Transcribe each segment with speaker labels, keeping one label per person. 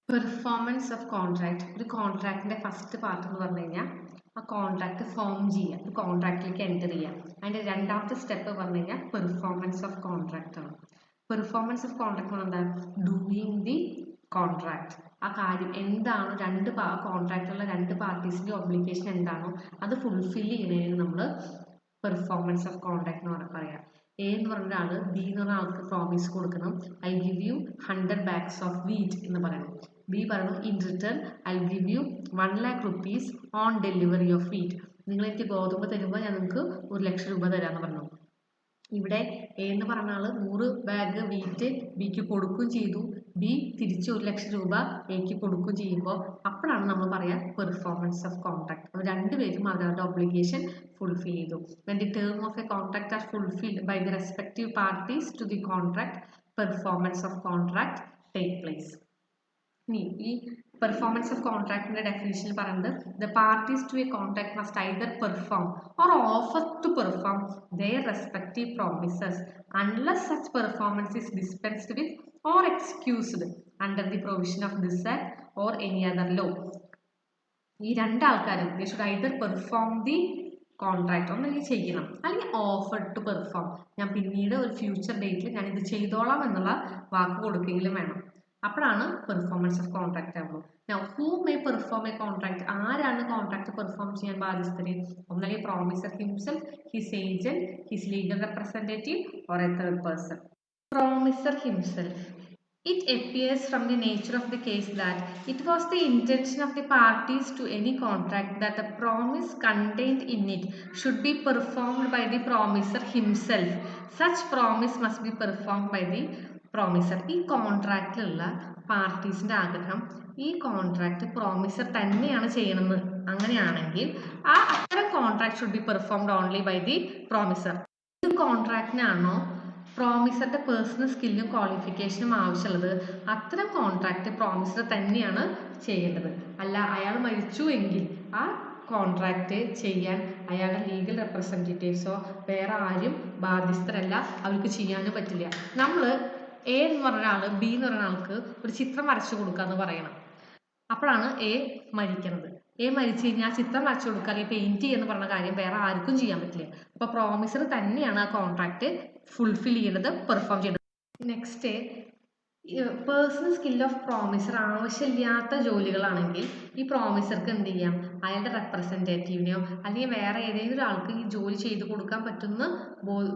Speaker 1: Performance of contract. ഒരു കോൺട്രാക്ടിന്റെ first part എന്ന് പറഞ്ഞു കഴിഞ്ഞാൽ ആ കോൺട്രാക്ട് ഫോം ചെയ്യുക, ഒരു കോൺട്രാക്റ്റിലേക്ക് എൻ്റർ ചെയ്യുക. അതിന്റെ രണ്ടാമത്തെ സ്റ്റെപ്പ് പറഞ്ഞു കഴിഞ്ഞാൽ പെർഫോമൻസ് ഓഫ് കോൺട്രാക്ട് ആണ്. പെർഫോമൻസ് ഓഫ് കോൺട്രാക്ട് എന്താ? Doing the contract. ആ കാര്യം എന്താണ്, കോൺട്രാക്റ്റിലുള്ള രണ്ട് പാർട്ടീസിന്റെ ഒബ്ലിഗേഷൻ എന്താണോ അത് ഫുൾഫിൽ ചെയ്യുന്നതിന് നമ്മൾ പെർഫോമൻസ് ഓഫ് കോൺട്രാക്ട് എന്ന് പറയാം. എ എന്ന് പറഞ്ഞ ആള് ബി എന്ന് പറഞ്ഞ ആൾക്ക് പ്രോമിസ് കൊടുക്കണം, I give you 100 bags of wheat എന്ന് പറയണം. ബി പറഞ്ഞു in return I give you 1,00,000 rupees on delivery of wheat. നിങ്ങൾ എനിക്ക് ഗോതമ്പ് തരുമ്പോൾ ഞാൻ നിങ്ങൾക്ക് 1,00,000 രൂപ തരാമെന്ന് പറഞ്ഞു. ഇവിടെ എ എന്ന് പറഞ്ഞ ആള് 100 ബാഗ് വീറ്റ് ബിക്ക് കൊടുക്കുകയും ചെയ്തു, ബി തിരിച്ച് 1,00,000 രൂപ എക്ക് കൊടുക്കുകയും ചെയ്യുമ്പോൾ അപ്പോഴാണ് നമ്മൾ പറയാ പെർഫോമൻസ് ഓഫ് കോൺട്രാക്ട്. അവർ രണ്ടുപേരും അവരുടെ ഒബ്ലിഗേഷൻ ഫുൾഫിൽ ചെയ്തു. When the term of a contract are fulfilled by the respective parties to the contract, performance of contract take place. ഈ പെർഫോമൻസ് ഓഫ് കോൺട്രാക്ടിന്റെ ഡെഫിനിഷനിൽ പറയുന്നത് the parties to a contract must either perform or offer to perform their respective promises unless such performance is dispensed with or excused under the provision of this act or any other law. ഈ രണ്ടാൾക്കാരും they should either perform the contract ഒന്നെങ്കിൽ ചെയ്യണം, അല്ലെങ്കിൽ offer to perform, ഞാൻ പിന്നീട് ഒരു future ഡേറ്റിൽ ഞാൻ ഇത് ചെയ്തോളാം എന്നുള്ള വാക്ക് കൊടുക്കെങ്കിലും വേണം. അപ്പോഴാണ് പെർഫോമൻസ് ഓഫ് കോൺട്രാക്ട് ആവുള്ളൂ. Now, who may perform a contract? ആരാണ് കോൺട്രാക്ട് പെർഫോം ചെയ്യാൻ ബാധ്യസ്ഥര്? ഒന്നല്ലെങ്കിൽ promisor himself, his agent, his legal representative or A third person. Promisor himself. It appears from the nature of the case that it was the intention of the parties to any contract that the promise contained in it should be performed by the promiser himself. Such promise must be performed by the promiser. ഈ കോൺട്രാക്റ്റിലുള്ള പാർട്ടീസിന്റെ ആഗ്രഹം ഈ contract promisor തന്നെയാണ് ചെയ്യണമെന്ന് അങ്ങനെയാണെങ്കിൽ അത്തരം contract should be performed only by the promisor. ഈ കോൺട്രാക്റ്റിനാണോ പ്രോമിസറുടെ personal സ്കില്ലും ക്വാളിഫിക്കേഷനും ആവശ്യമുള്ളത് അത്തരം കോൺട്രാക്ട് പ്രോമിസർ തന്നെയാണ് ചെയ്യേണ്ടത്. അല്ല അയാൾ മരിച്ചു എങ്കിൽ ആ കോൺട്രാക്ട് ചെയ്യാൻ അയാളുടെ ലീഗൽ റെപ്രസെൻറ്റേറ്റീവ്സോ വേറെ ആരും ബാധ്യസ്ഥരല്ല, അവർക്ക് ചെയ്യാനും പറ്റില്ല. നമ്മൾ എ എന്ന് പറഞ്ഞ ആള് ബി എന്ന് പറഞ്ഞ ആൾക്ക് ഒരു ചിത്രം വരച്ചു കൊടുക്കാന്ന് പറയണം. അപ്പോഴാണ് എ മരിക്കുന്നത്. എ മരിച്ചു കഴിഞ്ഞാൽ ചിത്രം വരച്ചു കൊടുക്കുക അല്ലെങ്കിൽ പെയിന്റ് ചെയ്യുന്ന പറഞ്ഞ കാര്യം വേറെ ആർക്കും ചെയ്യാൻ പറ്റില്ല. അപ്പൊ പ്രോമിസർ തന്നെയാണ് ആ കോൺട്രാക്ട് ഫുൾഫിൽ ചെയ്യേണ്ടത്, പെർഫോം ചെയ്യേണ്ടത്. Next, personal skill of promisor ആവശ്യമില്ലാത്ത ജോലികളാണെങ്കിൽ ഈ പ്രോമിസർക്ക് എന്ത് ചെയ്യാം, അയാളുടെ റെപ്രസെൻറ്റേറ്റീവിനെയോ അല്ലെങ്കിൽ വേറെ ഏതെങ്കിലും ഒരാൾക്ക് ഈ ജോലി ചെയ്തു കൊടുക്കാൻ പറ്റുന്ന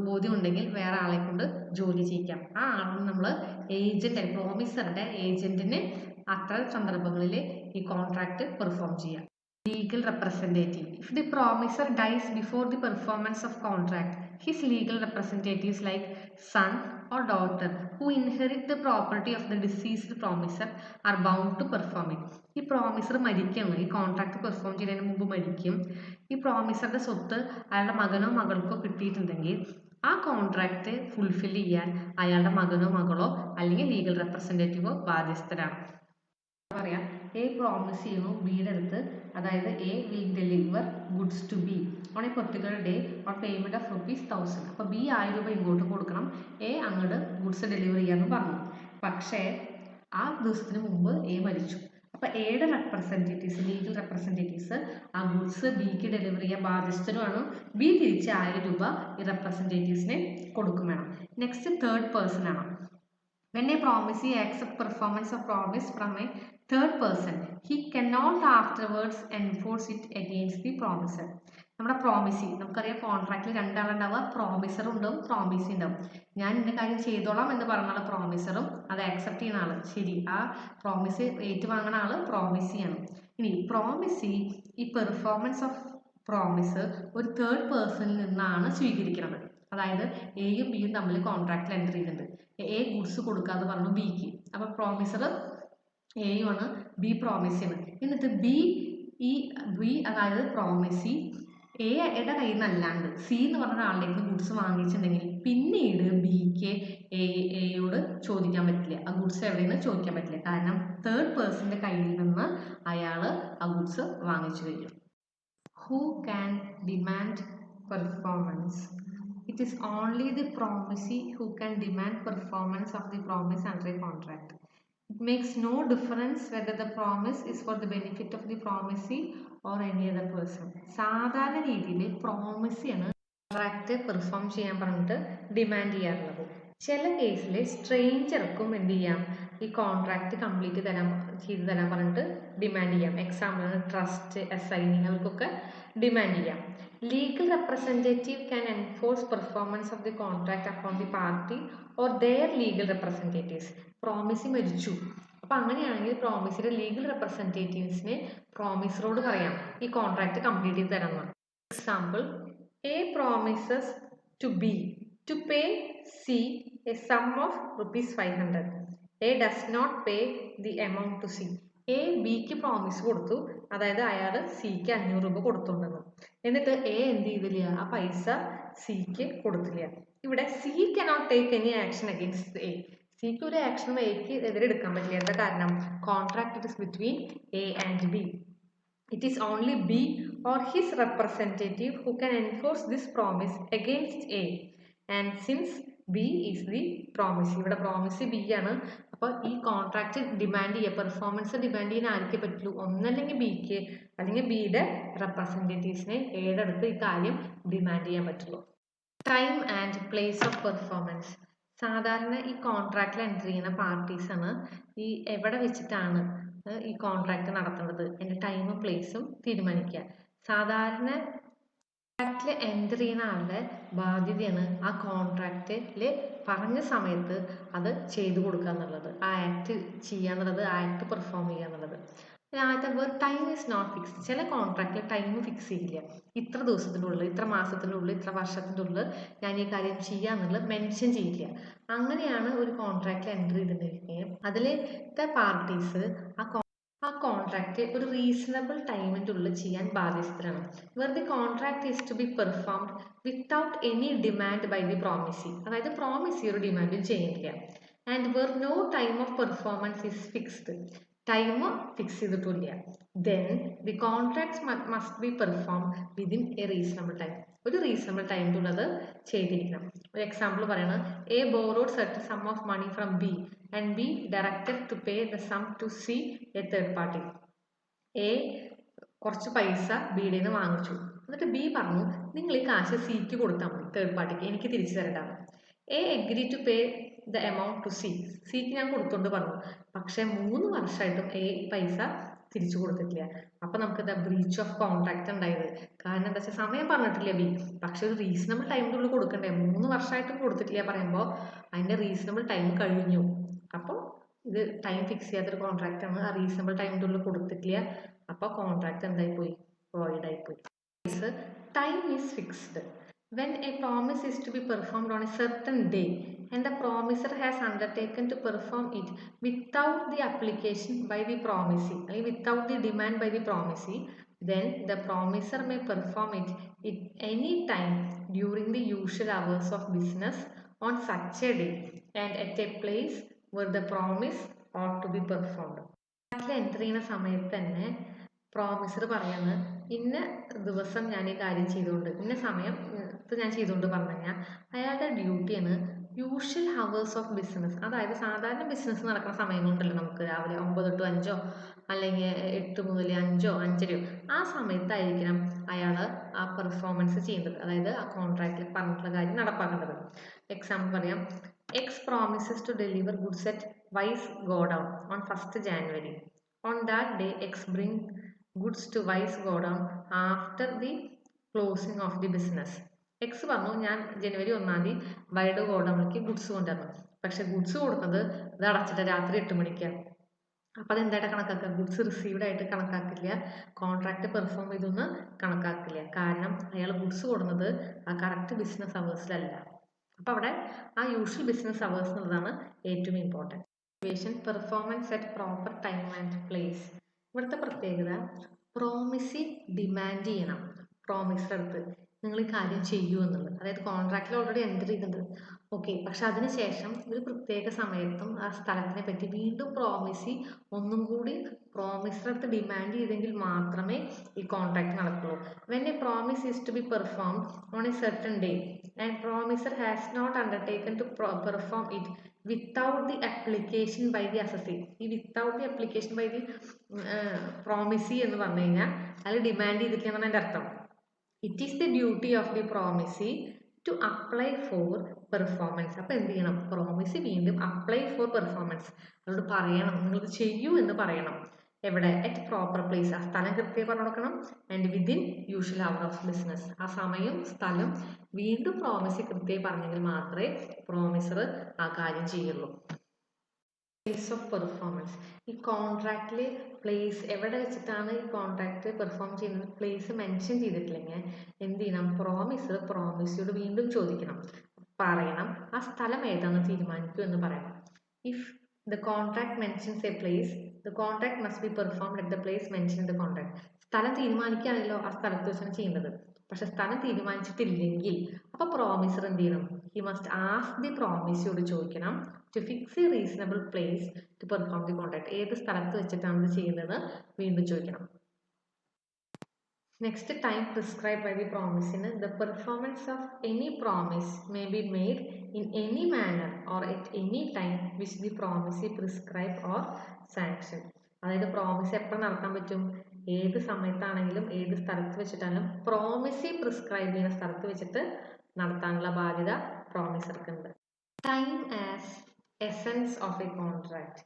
Speaker 1: ബോധ്യം ഉണ്ടെങ്കിൽ വേറെ ആളെ കൊണ്ട് ജോലി ചെയ്യിക്കാം. ആ ആളാണ് നമ്മൾ ഏജന്റ്, പ്രോമിസറുടെ ഏജന്റിന് അത്തരം സന്ദർഭങ്ങളിൽ ഈ കോൺട്രാക്ട് പെർഫോം ചെയ്യാം. Legal representative. If the promiser dies before the performance of contract, his legal representatives like son or daughter who inherit the property of the deceased promiser are bound to perform it. ഈ promisor മരിക്കണം, ഈ contract perform ചെയ്യുന്നതിന് മുമ്പ് മരിക്കും. ഈ പ്രോമിസറുടെ സ്വത്ത് അയാളുടെ മകനോ മകൾക്കോ കിട്ടിയിട്ടുണ്ടെങ്കിൽ ആ കോൺട്രാക്ട് ഫുൾഫിൽ ചെയ്യാൻ അയാളുടെ മകനോ മകളോ അല്ലെങ്കിൽ ലീഗൽ റെപ്രസെൻറ്റേറ്റീവോ ബാധ്യസ്ഥരാണ്. പറയാം, എ പ്രോമിസ് ചെയ്യുന്നു ബിയുടെ അടുത്ത്, അതായത് A will deliver goods to B on a particular day on payment of ₹1000. അപ്പോൾ ബി 1000 രൂപ ഇങ്ങോട്ട് കൊടുക്കണം, എ അങ്ങോട്ട് ഗുഡ്സ് ഡെലിവർ ചെയ്യാന്ന് പറഞ്ഞു. പക്ഷേ ആ ദിവസത്തിന് മുമ്പ് എ മരിച്ചു. അപ്പൊ എയുടെ റെപ്രസെൻറ്റേറ്റീവ്സ്, ലീഗൽ റെപ്രസെൻറ്റേറ്റീവ്സ് ആ ഗുഡ്സ് ബിക്ക് ഡെലിവർ ചെയ്യാൻ ബാധ്യസ്ഥരുമാണ്. ബി തിരിച്ച് 1000 രൂപ ഈ റെപ്രസെൻറ്റേറ്റീവ്സിന് കൊടുക്കും വേണം. നെക്സ്റ്റ് തേർഡ് പേഴ്സൺ ആണ്. When a promisee accepts performance of promise from a third person, he cannot afterwards enforce it against the promiser. നമ്മുടെ പ്രോമിസി, നമുക്കറിയാം കോൺട്രാക്റ്റിൽ രണ്ടാളുണ്ടാവുക, പ്രോമിസറും ഉണ്ടാവും പ്രോമിസി ഉണ്ടാവും. ഞാൻ ഇന്ന കാര്യം ചെയ്തോളാം എന്ന് പറഞ്ഞ ആള് പ്രോമിസറും അത് ആക്സെപ്റ്റ് ചെയ്യുന്ന ആള്, ശരി ആ പ്രോമിസ് ഏറ്റുവാങ്ങുന്ന ആള് പ്രോമിസിയാണ്. ഇനി പ്രോമിസി ഈ പെർഫോമൻസ് ഓഫ് പ്രോമിസ് ഒരു തേർഡ് പേഴ്സണിൽ നിന്നാണ് സ്വീകരിക്കുന്നത്. അതായത് എയും ബിയും തമ്മിൽ കോൺട്രാക്റ്റിൽ എൻ്റർ ചെയ്തിട്ടുണ്ട്. എ ഗുഡ്സ് കൊടുക്കാന്ന് പറഞ്ഞു ബിക്ക്, അപ്പൊ പ്രോമിസർ എയും ആണ്, ബി പ്രോമിസിയാണ്. എന്നിട്ട് ബി അതായത് പ്രോമിസി എയുടെ കയ്യിൽ നിന്നല്ലാണ്ട് സി എന്ന് പറഞ്ഞ ആളിലേക്ക് ഗുഡ്സ് വാങ്ങിച്ചിട്ടുണ്ടെങ്കിൽ പിന്നീട് ബിക്ക് എയോട് ചോദിക്കാൻ പറ്റില്ല, ആ ഗുഡ്സ് എവിടെയെന്ന് ചോദിക്കാൻ പറ്റില്ല. കാരണം തേർഡ് പേഴ്സന്റെ കയ്യിൽ നിന്ന് അയാൾ ആ ഗുഡ്സ് വാങ്ങിച്ചു കഴിഞ്ഞു. Who can demand performance? It is only the promisee who can demand performance of the promise under a contract. It makes no difference whether the promise is for the benefit of the promisee or any other person. സാധാരണ രീതിയിൽ പ്രോമിസിയാണ് contract perform ചെയ്യാൻ പറഞ്ഞിട്ട് demand ചെയ്യാറുള്ളത്. ചില കേസിൽ സ്ട്രേഞ്ചർക്കും എന്ത് ചെയ്യാം, ഈ കോൺട്രാക്റ്റ് കംപ്ലീറ്റ് ചെയ്തു തരാൻ പറഞ്ഞിട്ട് ഡിമാൻഡ് ചെയ്യാം. എക്സാമ്പിളാണ് ട്രസ്റ്റ്, അസൈനി, അവർക്കൊക്കെ ഡിമാൻഡ് ചെയ്യാം. Legal representative can enforce performance of the contract upon the party or there legal representatives. Promisee മരിച്ചു, അപ്പൊ അങ്ങനെയാണെങ്കിൽ പ്രോമിസിന്റെ ലീഗൽ റെപ്രസെൻറ്റേറ്റീവ്സിനെ പ്രോമിസറോട് പറയാം ഈ കോൺട്രാക്ട് കംപ്ലീറ്റ് ചെയ്ത് തരണം. Example, A promises to B to pay C a sum of ₹500. A does not pay the amount to C. A ബിക്ക് promise കൊടുത്തു, അതായത് അയാൾ സിക്ക് 500 രൂപ കൊടുത്തുണ്ടെന്ന്. എന്നിട്ട് എ എന്ത് ചെയ്തില്ല, ആ പൈസ സിക്ക് കൊടുത്തില്ല. ഇവിടെ C cannot take any action against A. സിക്ക് ഒരു ആക്ഷനും എക്ക് എതിരെ എടുക്കാൻ പറ്റില്ല. എന്താ കാരണം? Contract is between A and B. It is only B or his representative who can enforce this promise against A. And since B is the promise, ഇവിടെ പ്രോമിസ് ബി ആണ്. അപ്പോൾ ഈ കോൺട്രാക്ട് ഡിമാൻഡ് ചെയ്യുക, പെർഫോമൻസ് ഡിമാൻഡ് ചെയ്യാൻ ആർക്കേ പറ്റുള്ളൂ? ഒന്നല്ലെങ്കിൽ ബിക്ക്, അല്ലെങ്കിൽ ബിയുടെ റെപ്രസെൻറ്റേറ്റീവ്സിനെ എയുടെ അടുത്ത് ഈ കാര്യം ഡിമാൻഡ് ചെയ്യാൻ പറ്റുള്ളൂ. Time and place of performance. സാധാരണ ഈ കോൺട്രാക്റ്റിൽ എൻ്റർ ചെയ്യുന്ന പാർട്ടീസാണ് ഈ എവിടെ വെച്ചിട്ടാണ് ഈ കോൺട്രാക്ട് നടത്തേണ്ടത്, എൻ്റെ ടൈമും പ്ലേസും തീരുമാനിക്കുക. സാധാരണ കോൺട്രാക്റ്റിൽ എൻ്റർ ചെയ്യുന്ന ആളുടെ ബാധ്യതയാണ് ആ കോൺട്രാക്റ്റിൽ പറഞ്ഞ സമയത്ത് അത് ചെയ്തു കൊടുക്കുക എന്നുള്ളത്, ആ ആക്ട് ചെയ്യുക എന്നുള്ളത്, ആ ആക്ട് പെർഫോം ചെയ്യുക എന്നുള്ളത്. ആദ്യത്തെ word time is not fixed. ചില കോൺട്രാക്റ്റിൽ ടൈം ഫിക്സ് ചെയ്യില്ല. ഇത്ര ദിവസത്തിൻ്റെ ഉള്ളിൽ, ഇത്ര മാസത്തിൻ്റെ ഉള്ളിൽ, ഇത്ര വർഷത്തിൻ്റെ ഉള്ളിൽ ഞാൻ ഈ കാര്യം ചെയ്യുക എന്നുള്ളത് മെൻഷൻ ചെയ്യില്ല. അങ്ങനെയാണ് ഒരു കോൺട്രാക്റ്റിൽ എൻ്റർ ചെയ്തിട്ടുണ്ടെങ്കിൽ അതിലത്തെ പാർട്ടീസ് ആ കോൺട്രാക്റ്റ് ഒരു റീസണബിൾ ടൈമിൻ്റെ ഉള്ളിൽ ചെയ്യാൻ ബാധ്യസ്ഥരാണ്. Where the contract is to be performed without any demand by the promisee. അതായത് പ്രോമിസി ഒരു ഡിമാൻഡും ചെയ്യുന്നില്ല. And where no time of performance is fixed. Time fix ചെയ്തിട്ടില്ല. Then the contracts must be performed within a reasonable time. ഒരു reasonable ടൈമിൻ്റെ ഉള്ളത് ചെയ്തിരിക്കണം. ഒരു എക്സാമ്പിൾ പറയണം, A borrowed certain sum of money from B and B directed to pay the sum to C a third party. A കുറച്ച് പൈസ ബിയുടെ നിന്ന് വാങ്ങിച്ചു, എന്നിട്ട് ബി പറഞ്ഞു നിങ്ങൾ ഈ കാശ് സിക്ക് കൊടുത്താൽ മതി, തേർഡ് പാർട്ടിക്ക്, എനിക്ക് തിരിച്ചു തരേണ്ടതാണ്. A agree to pay the amount to C. സിക്ക് ഞാൻ കൊടുത്തോണ്ട് പറഞ്ഞു, പക്ഷെ 3 വർഷമായിട്ടും എ പൈസ തിരിച്ചു കൊടുത്തിട്ടില്ല. അപ്പൊ നമുക്ക് എന്താ ബ്രീച്ച് ഓഫ് കോൺട്രാക്ട് ഉണ്ടായത്. കാരണം എന്താ വെച്ചാൽ സമയം പറഞ്ഞിട്ടില്ല ബി, പക്ഷെ ഒരു റീസണബിൾ ടൈമിൻ്റെ ഉള്ളിൽ കൊടുക്കണ്ടേ. 3 വർഷമായിട്ടും കൊടുത്തിട്ടില്ല പറയുമ്പോൾ അതിന്റെ റീസണബിൾ ടൈം കഴിഞ്ഞു. അപ്പോൾ ഇത് ടൈം ഫിക്സ് ചെയ്യാത്തൊരു കോൺട്രാക്ട് ആണ്. ആ റീസണബിൾ ടൈമിൻ്റെ ഉള്ളിൽ കൊടുത്തിട്ടില്ല, അപ്പോൾ കോൺട്രാക്ട് എന്തായി പോയി, വോയിഡ് ആയി പോയി. Time is fixed. When a promise is to be performed on a certain day and the promiser has undertaken to perform it without the application by the promisee, without the demand by the promisee, then the promiser may perform it at any time during the usual hours of business on such a day and at a place where the promise ought to be performed. Enter ചെയ്യുന്ന സമയത്ത് തന്നെ promisor പറയാണ് ഇന്ന ദിവസം ഞാൻ ഈ കാര്യം ചെയ്തുകൊണ്ട്, ഇന്ന സമയം ഞാൻ ചെയ്തുകൊണ്ട് പറഞ്ഞു കഴിഞ്ഞാൽ അയാളുടെ ഡ്യൂട്ടിയാണ് യൂഷ്വൽ ഹവേഴ്സ് ഓഫ് ബിസിനസ്. അതായത് സാധാരണ ബിസിനസ് നടക്കുന്ന സമയങ്ങളുണ്ടല്ലോ നമുക്ക്, രാവിലെ 9 to 5 അല്ലെങ്കിൽ 8 മുതൽ 5 5:30, ആ സമയത്തായിരിക്കണം അയാൾ ആ പെർഫോമൻസ് ചെയ്യുന്നത്, അതായത് ആ കോൺട്രാക്റ്റിൽ പറഞ്ഞിട്ടുള്ള കാര്യം നടപ്പാക്കേണ്ടത്. എക്സാമ്പിൾ പറയാം, X promises to deliver goods at Y's godown on 1st January. On that day, X bring goods to Y's godown after the closing of the business. X പറഞ്ഞു ഞാൻ ജനുവരി 1-ാം തീയതി വൈയുടെ ഗോഡൗണിലേക്ക് ഗുഡ്സ് കൊണ്ടുവന്നു, പക്ഷെ ഗുഡ്സ് കൊടുക്കുന്നത് ഇത് അടച്ചിട്ട് രാത്രി 8 മണിക്കാണ്. അപ്പോൾ അതെന്തായിട്ട് കണക്കാക്കുക? ഗുഡ്സ് റിസീവ്ഡ് ആയിട്ട് കണക്കാക്കില്ല, കോൺട്രാക്ട് പെർഫോം ചെയ്തൊന്ന് കണക്കാക്കില്ല. കാരണം അയാൾ ഗുഡ്സ് കൊടുക്കുന്നത് ആ കറക്റ്റ് ബിസിനസ് അവേഴ്സിലല്ല. അപ്പോൾ അവിടെ ആ യൂഷ്വൽ ബിസിനസ് അവേഴ്സ് എന്നുള്ളതാണ് ഏറ്റവും important. Performance at proper time and place. ഇവിടുത്തെ പ്രത്യേകത പ്രോമിസി ഡിമാൻഡ് ചെയ്യണം പ്രോമിസർ അടുത്ത് നിങ്ങൾ ഈ കാര്യം ചെയ്യൂ എന്നുള്ളത്. അതായത് കോൺട്രാക്റ്റിൽ ഓൾറെഡി എൻ്റർ ചെയ്തിട്ടുണ്ട്, ഓക്കെ. പക്ഷെ അതിനുശേഷം ഒരു പ്രത്യേക സമയത്തും ആ സ്ഥലത്തിനെ പറ്റി വീണ്ടും ഒന്നും കൂടി പ്രോമിസറുടെ അടുത്ത് ഡിമാൻഡ് ചെയ്തെങ്കിൽ മാത്രമേ ഈ കോൺട്രാക്ട് നടക്കുള്ളൂ. When a promise is to be perform on a certain day and promisor has not undertaken to perform it without the application by the assessee. ഈ without the application by the promisee എന്ന് പറഞ്ഞു കഴിഞ്ഞാൽ അതിൽ demand ചെയ്തിട്ടില്ല എന്നാണ് എൻ്റെ അർത്ഥം. It is the duty of the promisee to apply for performance. അപ്പോൾ എന്ത് ചെയ്യണം? പ്രോമിസി വീണ്ടും അപ്ലൈ ഫോർ പെർഫോമൻസ്. അതോട് പറയണം, നിങ്ങൾ ചെയ്യൂ എന്ന് പറയണം. എവിടെ? At proper place. ആ സ്ഥലം കൃത്യമായി പറഞ്ഞു കൊടുക്കണം. And within usual hour of business. ആ സമയം സ്ഥലം വീണ്ടും പ്രോമിസി കൃത്യമായി പറഞ്ഞെങ്കിൽ മാത്രമേ പ്രോമിസർ ആ കാര്യം ചെയ്യുള്ളൂ. Place of performance. ഈ കോൺട്രാക്റ്റിൽ പ്ലേസ് എവിടെ വെച്ചിട്ടാണ് ഈ കോൺട്രാക്ട് പെർഫോം ചെയ്യുന്നത് പ്ലേസ് മെൻഷൻ ചെയ്തിട്ടില്ലെങ്കിൽ എന്ത് ചെയ്യണം? പ്രോമിസിയോട് വീണ്ടും ചോദിക്കണം, പറയണം, ആ സ്ഥലം ഏതാണെന്ന് തീരുമാനിക്കൂ എന്ന് പറയണം. If the contract mentions A place, the contract must be performed at the place mention in the contract. സ്ഥലം തീരുമാനിക്കുകയാണല്ലോ ആ സ്ഥലത്ത് വെച്ചാണ് ചെയ്യേണ്ടത്. പക്ഷെ സ്ഥലം തീരുമാനിച്ചിട്ടില്ലെങ്കിൽ അപ്പൊ പ്രോമിസർ എന്ത് ചെയ്യണം? ഹി മസ്റ്റ് ആസ്ക് ദി പ്രോമിസിയോട് ചോദിക്കണം to fix a reasonable place to perform the contract. ഏത് സ്ഥലത്ത് വെച്ചിട്ടാണ് ഇത് ചെയ്യുന്നത് വീണ്ടും ചോദിക്കണം. Next, time prescribe by the പ്രോമിസിന്. The performance of any promise may be made in any manner or at any time which the promisee prescribe or sanction. അതായത് promise എപ്പോൾ നടത്താൻ പറ്റും? ഏത് സമയത്താണെങ്കിലും ഏത് സ്ഥലത്ത് വെച്ചിട്ടാണെങ്കിലും പ്രോമിസി പ്രിസ്ക്രൈബ് ചെയ്യുന്ന സ്ഥലത്ത് വെച്ചിട്ട് നടത്താനുള്ള ബാധ്യത പ്രോമിസർക്കുണ്ട്. Time as essence of a contract.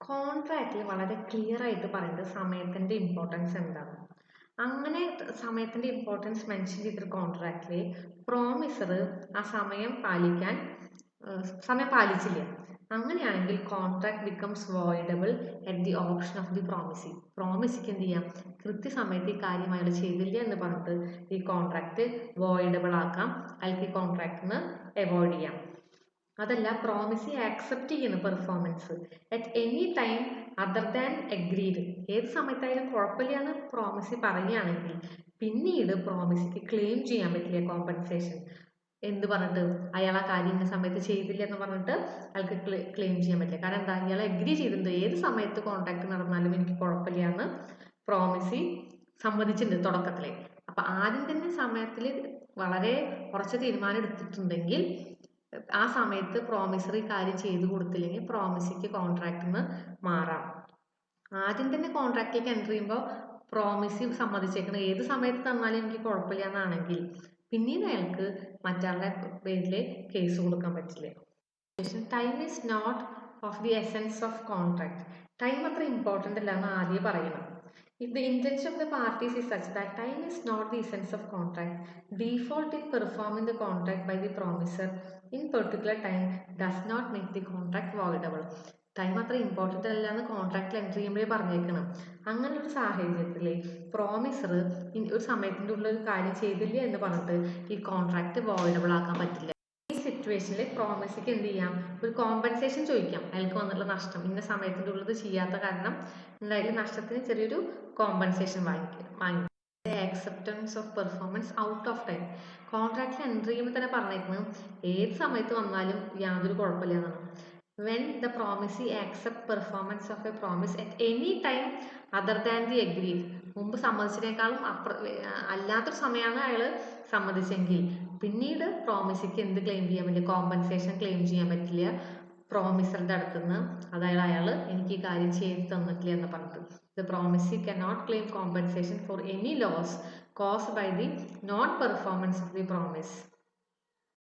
Speaker 1: കോൺട്രാക്റ്റിൽ വളരെ ക്ലിയർ ആയിട്ട് പറയുന്നത് സമയത്തിൻ്റെ ഇമ്പോർട്ടൻസ് എന്താണ്. അങ്ങനെ സമയത്തിൻ്റെ ഇമ്പോർട്ടൻസ് മെൻഷൻ ചെയ്തൊരു കോൺട്രാക്റ്റിൽ പ്രോമിസർ ആ സമയം പാലിച്ചില്ല, അങ്ങനെയാണെങ്കിൽ contract becomes voidable at the option of the promisee. പ്രോമിസിക്ക് എന്ത് ചെയ്യാം? കൃത്യസമയത്ത് ഈ കാര്യം അയാൾ ചെയ്തില്ല എന്ന് പറഞ്ഞിട്ട് ഈ കോൺട്രാക്ട് വോയിഡബിൾ ആക്കാം, അയാൾക്ക് ഈ കോൺട്രാക്റ്റിന് അവോയ്ഡ് ചെയ്യാം. അതല്ല, പ്രോമിസി ആക്സെപ്റ്റ് ചെയ്യുന്ന performance at any time other than agreed, ഏത് സമയത്തായാലും കുഴപ്പമില്ല എന്ന് പ്രോമിസി പറയുകയാണെങ്കിൽ പിന്നീട് പ്രോമിസിക്ക് ക്ലെയിം ചെയ്യാൻ പറ്റില്ല കോമ്പൻസേഷൻ. എന്ത് പറഞ്ഞിട്ട്? അയാൾ ആ കാര്യം ഇന്ന സമയത്ത് ചെയ്തില്ല എന്ന് പറഞ്ഞിട്ട് അയാൾക്ക് ക്ലെയിം ചെയ്യാൻ പറ്റില്ല. കാരണം എന്താ? അയാൾ അഗ്രി ചെയ്തിട്ടുണ്ട്, ഏത് സമയത്ത് കോൺട്രാക്ട് നടന്നാലും എനിക്ക് കുഴപ്പമില്ല എന്ന് പ്രോമിസി സമ്മതിച്ചിട്ടുണ്ട് തുടക്കത്തിലെ. അപ്പൊ ആദ്യം തന്നെ സമയത്തിൽ വളരെ കുറച്ച് തീരുമാനം എടുത്തിട്ടുണ്ടെങ്കിൽ ആ സമയത്ത് പ്രോമിസറി കാര്യം ചെയ്തു കൊടുത്തില്ലെങ്കിൽ പ്രോമിസിക്ക് കോൺട്രാക്റ്റിൽ നിന്ന് മാറാം. ആദ്യം തന്നെ കോൺട്രാക്റ്റിലേക്ക് എൻ്റർ ചെയ്യുമ്പോൾ പ്രോമിസി സമ്മതിച്ചേക്കണം, ഏത് സമയത്ത് തന്നാലും എനിക്ക് കുഴപ്പമില്ല എന്നാണെങ്കിൽ പിന്നീട് അയാൾക്ക് മറ്റാളുടെ പേരിൽ കേസ് കൊടുക്കാൻ പറ്റില്ല. Time is not of the essence of contract. Time അത്ര ഇമ്പോർട്ടൻ്റ് അല്ല എന്ന് ആദ്യം പറയണം. If the intention of the parties is such that time is not the essence of contract, default in performing the contract by the promisor in particular time does not make the contract voidable. Time അത്ര important അല്ല എന്ന് കോൺട്രാക്റ്റിൽ entry ചെയ്യുമ്പോഴേ പറഞ്ഞേക്കണം. അങ്ങനെ ഒരു സാഹചര്യത്തിൽ promisor ഒരു സമയത്തിൻ്റെ ഉള്ളിൽ ഒരു കാര്യം ചെയ്തില്ല എന്ന് പറഞ്ഞിട്ട് ഈ കോൺട്രാക്ട് വോയിഡബിൾ ആക്കാൻ പറ്റില്ല. ഈ സിറ്റുവേഷനിൽ പ്രോമിസിക്ക് എന്ത് ചെയ്യാം? ഒരു കോമ്പൻസേഷൻ ചോദിക്കാം, അയാൾക്ക് വന്നിട്ടുള്ള നഷ്ടം ഇന്ന സമയത്തിൻ്റെ ഉള്ളിൽ ചെയ്യാത്ത കാരണം എന്തായാലും നഷ്ടത്തിന് ചെറിയൊരു കോമ്പൻസേഷൻ വാങ്ങി. Acceptance of performance out of time. കോൺട്രാക്റ്റിൽ എൻട്രി ചെയ്യുമ്പോൾ തന്നെ പറഞ്ഞേക്കുന്നത് ഏത് സമയത്ത് വന്നാലും യാതൊരു കുഴപ്പമില്ല എന്നാണ്. when the promisee accept performance of a promise at any time other than the agreed. മുമ്പ് സമ്മതിച്ചതിനേക്കാളും അല്ലാത്തൊരു സമയമാണ് അയാൾ സമ്മതിച്ചെങ്കിൽ പിന്നീട് പ്രോമിസിക്ക് എന്ത് ക്ലെയിം ചെയ്യാൻ പറ്റില്ല? കോമ്പൻസേഷൻ ക്ലെയിം ചെയ്യാൻ പറ്റില്ല പ്രോമിസറിൻ്റെ അടുത്തുനിന്ന്. അതായത് അയാൾ എനിക്ക് ഈ കാര്യം ചെയ്ത് തന്നിട്ടില്ല എന്ന് പറഞ്ഞിട്ട്. The promisee cannot claim compensation for any loss caused by the non-performance of the promise.